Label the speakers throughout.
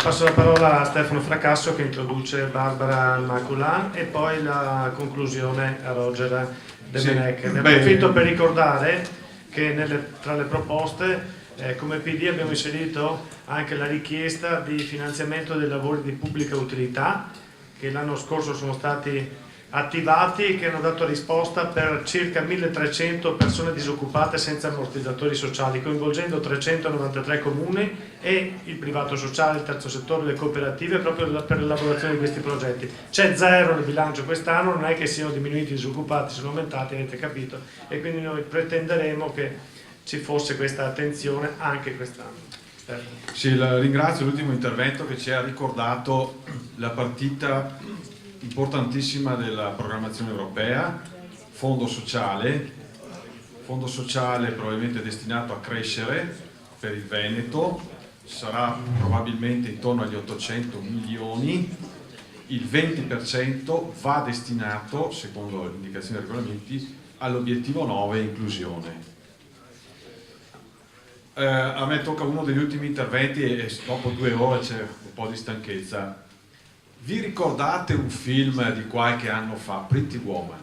Speaker 1: Passo la parola a Stefano Fracasso che introduce Barbara Maculan e poi la conclusione a Roger Demenec. Ne approfitto per ricordare che tra le proposte come PD abbiamo inserito anche la richiesta di finanziamento dei lavori di pubblica utilità che l'anno scorso sono stati attivati e che hanno dato risposta per circa 1300 persone disoccupate senza ammortizzatori sociali, coinvolgendo 393 comuni e il privato sociale, il terzo settore, le cooperative, proprio per l'elaborazione di questi progetti. C'è zero nel bilancio quest'anno, non è che siano diminuiti i disoccupati, sono aumentati, avete capito, e quindi noi pretenderemo che ci fosse questa attenzione anche quest'anno.
Speaker 2: Sì, ringrazio l'ultimo intervento che ci ha ricordato la partita importantissima della programmazione europea, fondo sociale probabilmente destinato a crescere per il Veneto, sarà probabilmente intorno agli 800 milioni, il 20% va destinato, secondo le indicazioni dei regolamenti, all'obiettivo 9 inclusione. A me tocca uno degli ultimi interventi e dopo 2 ore c'è un po' di stanchezza. Vi ricordate un film di qualche anno fa, Pretty Woman?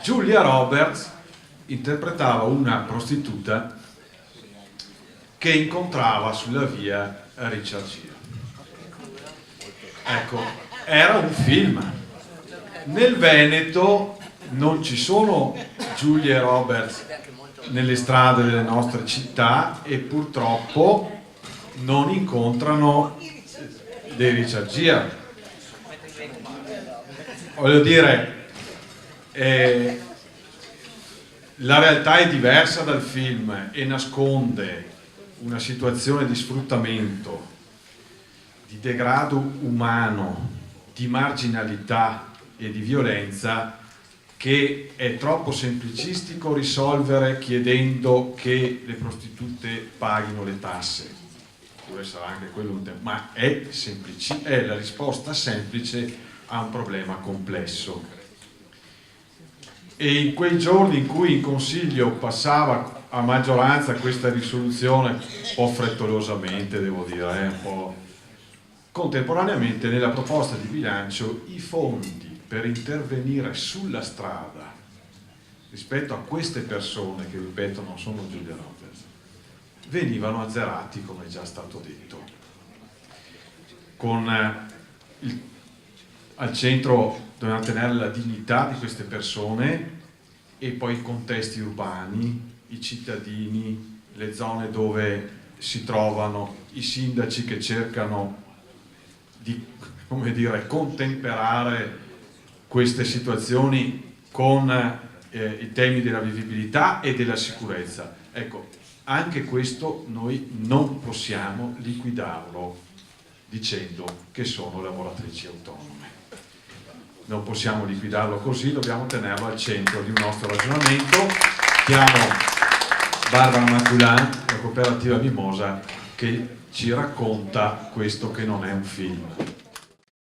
Speaker 2: Julia Roberts interpretava una prostituta che incontrava sulla via Richard Gere. Ecco, era un film. Nel Veneto non ci sono Julia Roberts nelle strade delle nostre città e purtroppo non incontrano dei Richard Gere. Voglio dire, la realtà è diversa dal film e nasconde una situazione di sfruttamento, di degrado umano, di marginalità e di violenza che è troppo semplicistico risolvere chiedendo che le prostitute paghino le tasse. Pure sarà anche quello un tema, ma è la risposta semplice a un problema complesso. E in quei giorni in cui in Consiglio passava a maggioranza questa risoluzione, un po' frettolosamente devo dire, un po', contemporaneamente nella proposta di bilancio i fondi per intervenire sulla strada rispetto a queste persone che ripeto non sono Julia Roberts venivano azzerati, come è già stato detto, con al centro dobbiamo tenere la dignità di queste persone e poi i contesti urbani, i cittadini, le zone dove si trovano, i sindaci che cercano di, come dire, contemperare queste situazioni con i temi della vivibilità e della sicurezza. Ecco, anche questo noi non possiamo liquidarlo dicendo che sono lavoratrici autonome. Non possiamo liquidarlo così, dobbiamo tenerlo al centro di un nostro ragionamento. Chiamo Barbara Maculan, la cooperativa Mimosa, che ci racconta questo che non è un film.